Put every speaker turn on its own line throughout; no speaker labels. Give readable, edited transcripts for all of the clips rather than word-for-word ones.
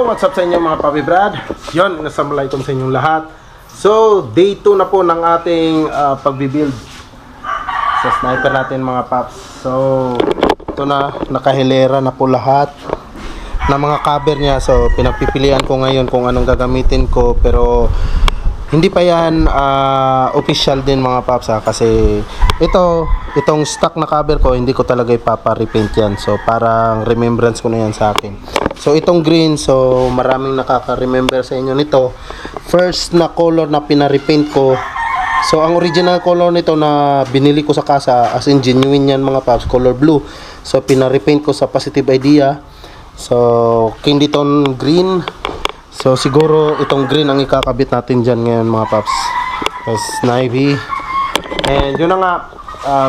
Yo, what's up sa inyo mga Papi Brad? Yon, assalamualaikum sa inyong lahat. So, day 2 na po ng ating pagbibuild sa sniper natin mga paps. So, ito na, nakahilera na po lahat ng mga cover niya. So, pinagpipilian ko ngayon kung anong gagamitin ko. Pero, hindi pa yan official din mga paps ha. Kasi, itong stock na cover ko, hindi ko talaga ipapa-repaint yan. So, parang remembrance ko na yan sa akin. So, itong green, so maraming nakaka-remember sa inyo nito. First na color na pina-repaint ko. So, ang original color nito na binili ko sa kasa, as in genuine yan mga paps, color blue. So, pina-repaint ko sa Positive Idea. So, Candyton green. So, siguro itong green ang ikakabit natin dyan ngayon mga paps. Tapos, navy. And yun na nga,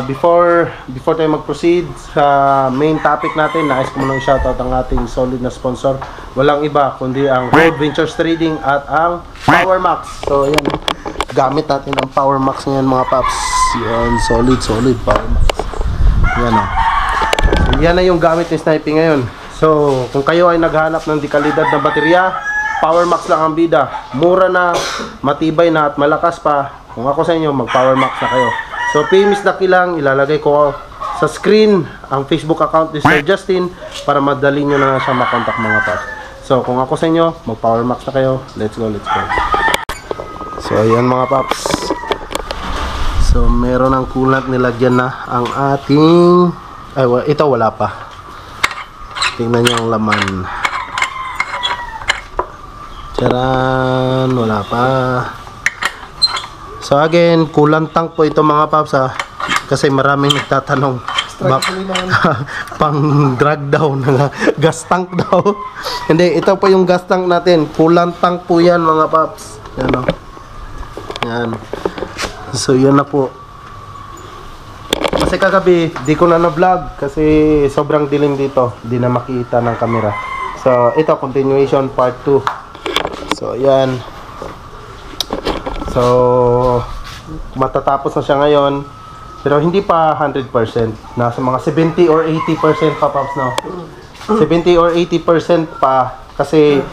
before tayo mag-proceed sa main topic natin, nais ko munang shoutout ang ating solid na sponsor. Walang iba kundi ang Road Ventures Trading at ang Power Max. So ayan, gamit natin ang Power Max ngayon mga paps. Yan, solid Power Max. Yan o. So, yan na yung gamit ni sniping ngayon. So kung kayo ay naghanap ng dekalidad na baterya, Power Max lang ang bida. Mura na, matibay na at malakas pa. Kung ako sa inyo, mag Power Max na kayo. So, PMS Lucky lang, ilalagay ko sa screen ang Facebook account ni Sir Justin para madali nyo na siya makontak mga paps. So, kung ako sa inyo, mag-Power Max na kayo. Let's go. So, ayan mga paps. So, meron ang coolant, nilagyan na ang ating... ito wala pa. Tingnan nyo ang laman. Charan, wala pa. So again, coolant tank po ito mga paps ha. Kasi maraming nagtatanong pang drag daw na gas tank daw. Hindi, ito po yung gas tank natin. Coolant tank po yan mga paps. Yan o. Yan. So yan na po. Kasi kagabi di ko na na-vlog kasi sobrang dilim dito. Di na makita ng camera. So ito, continuation part 2. So yan. So, matatapos na siya ngayon. Pero hindi pa 100%. Nasa mga 70 or 80% pa, Pops, no? 70 or 80% pa. Kasi,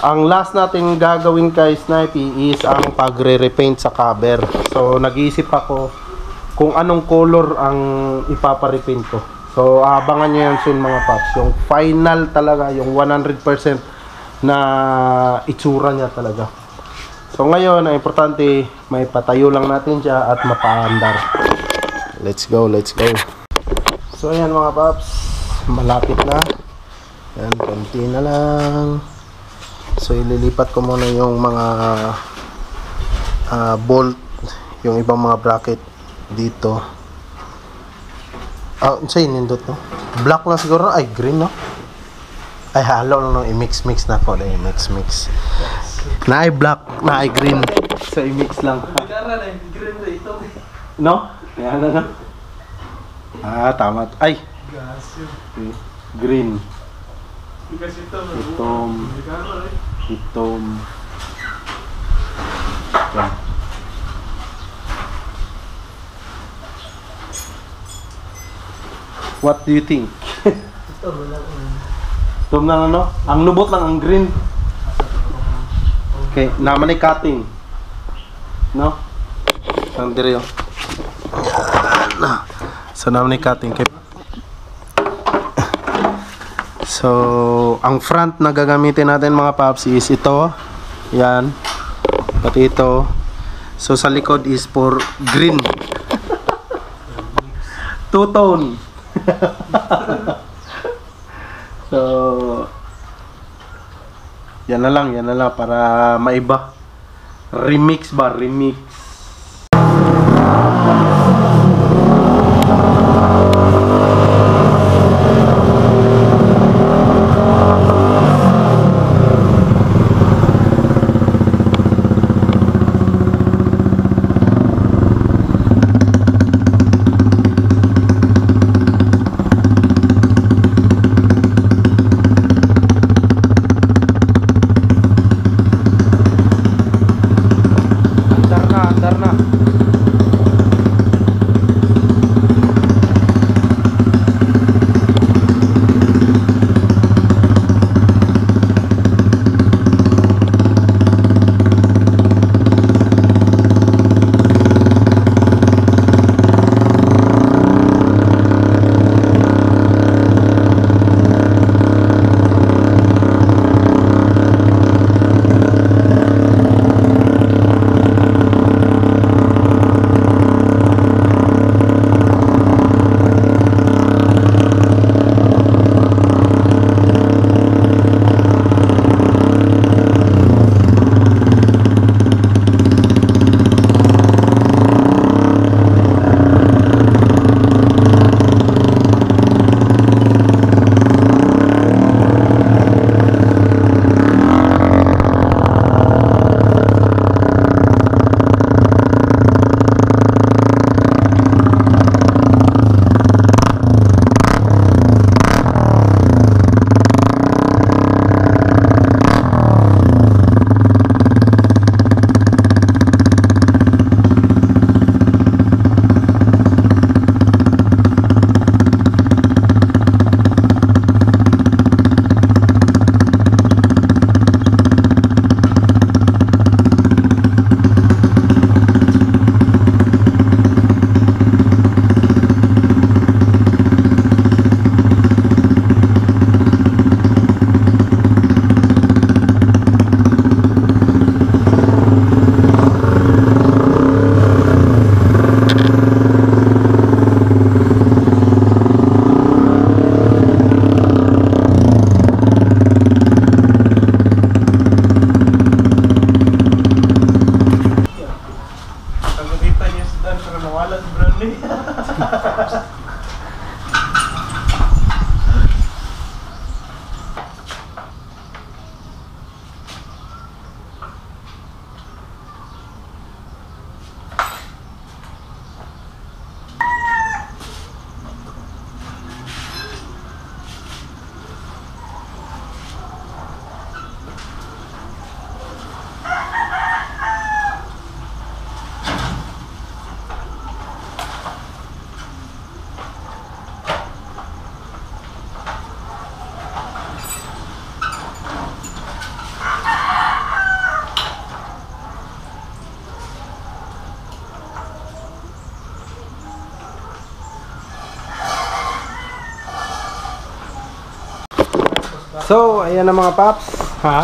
ang last natin gagawin kay Snipey is ang pagre-repaint sa cover. So, nag-iisip ako kung anong color ang ipapa-repaint ko. So, abangan nyo yan soon, mga Pops. Yung final talaga, yung 100% na itsura niya talaga. So ngayon, ang importante, may patayo lang natin siya at mapaandar. Let's go. So ayan mga paps, malapit na. Ayan, konti na lang. So ililipat ko muna yung mga bolt, yung ibang mga bracket dito. Sa'yo nindot no? Black lang siguro, ay green no? Ay halo lang no, i-mix na po. I-mix. Na ay black, na ay green. So i-mix lang. No? Yan na. Tama. Ay. Green. Itom. Yan. What do you think? Itom lang ano? Ang lubot lang ang green. Okay, naman ay cutting. No? Ang direo. So, naman ay cutting. So, ang front na gagamitin natin mga paps is ito. Yan. Pati ito. So, sa likod is for green. Two-tone. So, yan na lang para maiba. Remix. So, ayan na mga paps. Ha?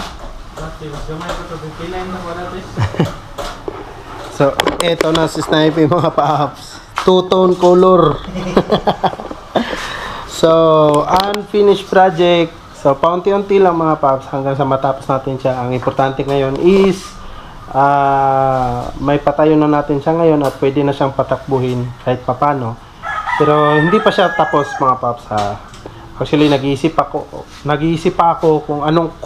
So, eto na si Snipey mga paps. Two-tone color. So, unfinished project. So, paunti-unti lang mga paps hanggang sa matapos natin siya. Ang importante ngayon is may patayo na natin siya ngayon at pwede na siyang patakbuhin kahit papano. Pero hindi pa siya tapos mga paps ha. Actually, nag-iisip pa ako kung anong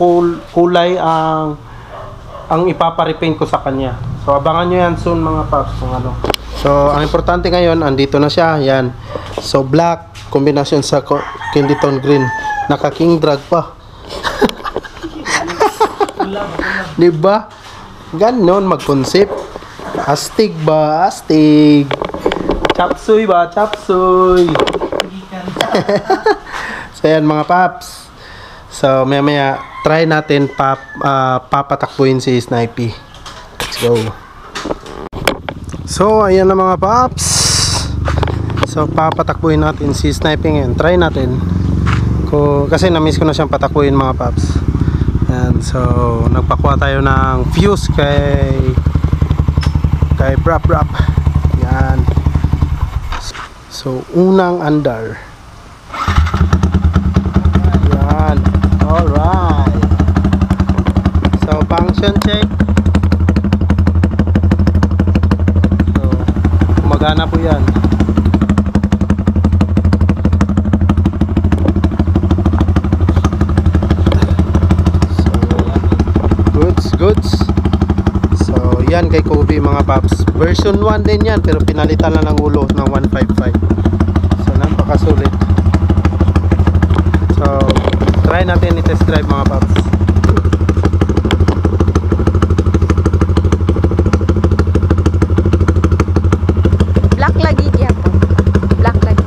kulay ang ipapa-repaint ko sa kanya. So, abangan nyo yan soon mga paps kung ano. So, ang importante ngayon, andito na siya. Yan. So, black, kombinasyon sa candy tone green. Naka-king drag pa. Diba? Ganon mag-concept. Astig ba? Astig. Chapsuy ba? Chapsuy. So, yan mga paps. So, maya try natin papatakbuhin si Snipey. Let's go. So, ayan na mga paps. So, papatakbuhin natin si Snipey ngayon. Try natin. Kasi na-miss ko na siyang patakbuhin mga paps. Yan. So, nagpakuha tayo ng fuse kay Brap. Yan. So, unang andar. Yan. Alright. So, function check. So, gumagana po yan. So, goods. So, yan kay Kobe mga paps. Version 1 din yan, pero pinalitan lang ng ulo ng 155. So, napakasulit. So, try natin i-test drive mga paps.
Black lagi gyapon. Black lagi.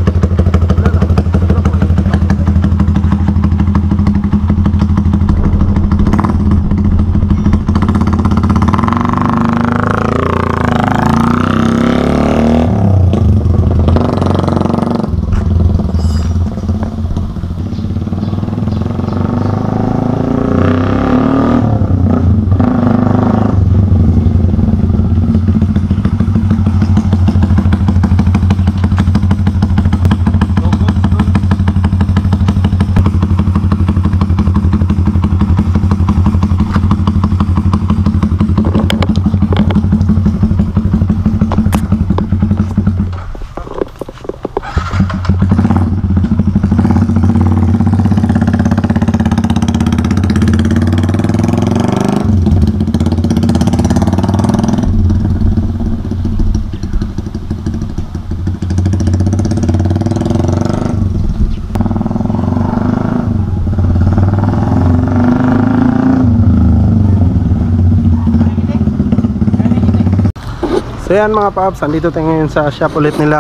So yan mga paps, andito tayo ngayon sa shop ulit nila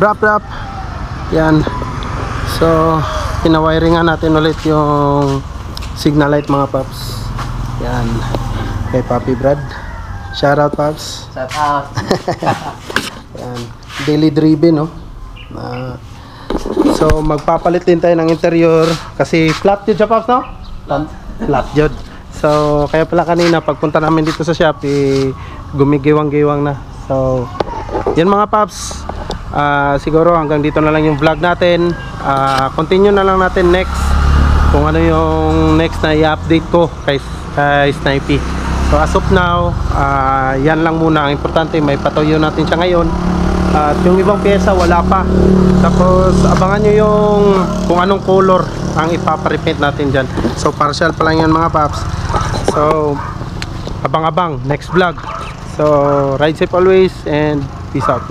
Brap. Yan. So, pinawiringan natin ulit yung signal light mga paps. Yan. Kay Papi Brad. Shout out paps.
Shout out.
Yan. Daily driven no. So, magpapalit din tayo ng interior kasi flat yun siya paps no? Flat yun. So, kaya pala kanina pagpunta namin dito sa shop gumigiwang-giwang na. So, yan mga paps. Siguro hanggang dito na lang yung vlog natin. Continue na lang natin next kung ano yung next na i-update ko kay Snipey. So, as of now, yan lang muna. Ang importante, may patuyo natin siya ngayon. At yung ibang pyesa, wala pa. Tapos, abangan nyo yung kung anong color ang ipaparepaint natin dyan. So, partial pa lang yan mga paps. So, abang-abang next vlog. So, ride safe always and peace out.